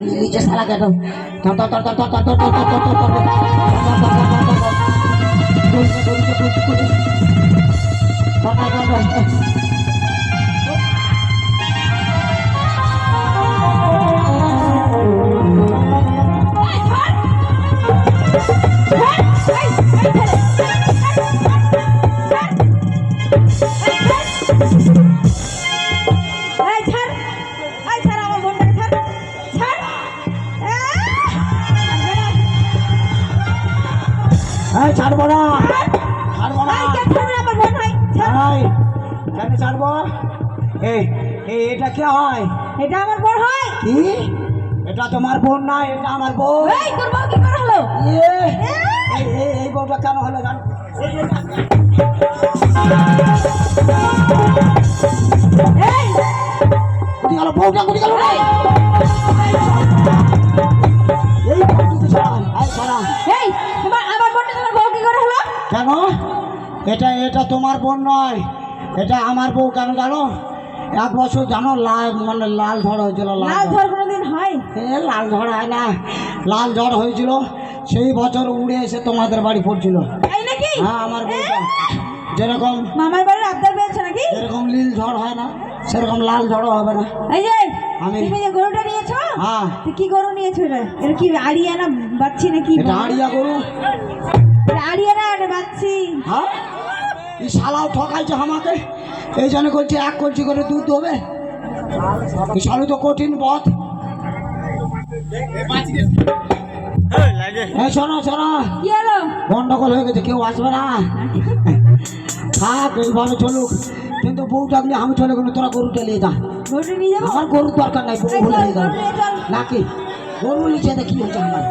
नीचे साला कर दो ছাড়বো না ছাড়বো না কেন ছাড়বো? এটা কে হয়? এটা আমার বোন হয়। কি? এটা তোমার বোন না, এটা আমার বোন। তোর বউ কি করে হলো? এই বউটা কেন হলো জানো? কোথায় গেল বউটা? কোথায় গেল? কেন? এটা তোমার বোন নয়, এটা আমার বউ। কেন জানো? এক বছর জানো লাল ঝড় হয়েছিল। লাল ঝড় কোনোদিন হয়? লাল ঝড় হয় না, লাল ঝড় হয়েছিল সেই বছর উড়ে এসে তোমাদের বাড়ি পড়ছিল। তাই নাকি? হ্যাঁ, আমার বউটা যেরকম মামার বাড়ির আবদার পেয়েছে নাকি? যেরকম নীল ঝড় হয় না, সেরকম লাল ঝড়ও হবে না। এই যে আমি- তুমি যে গরুটা নিয়েছো, হ্যাঁ। তুই কি গরু নিয়েছো? এটা কি আড়িয়া না বাচ্চি নাকি? এটা আড়িয়া গরু। আড়িয়া না বাচ্চি? হ্যাঁ, এই শালাও ঠকাইছে আমাকে। এই জন্য করছি 1 কলসি করে দুধ হবে। এই শালু তো কঠিন পথ। শোনো শোনো, কি হলো? গন্ডগোল হয়ে গেছে, কেউ আসবে না। থাক, এইভাবে চলুক। কিন্তু বউ ডাকলে আমি চলে গেলে তোরা গরুটা নিয়ে যা। গরুটা নিয়ে যাবো? আমার গরুর দরকার নাই, বউ হলে নিয়ে যাবে নাকি? গরু নিচে কি হচ্ছে আমার?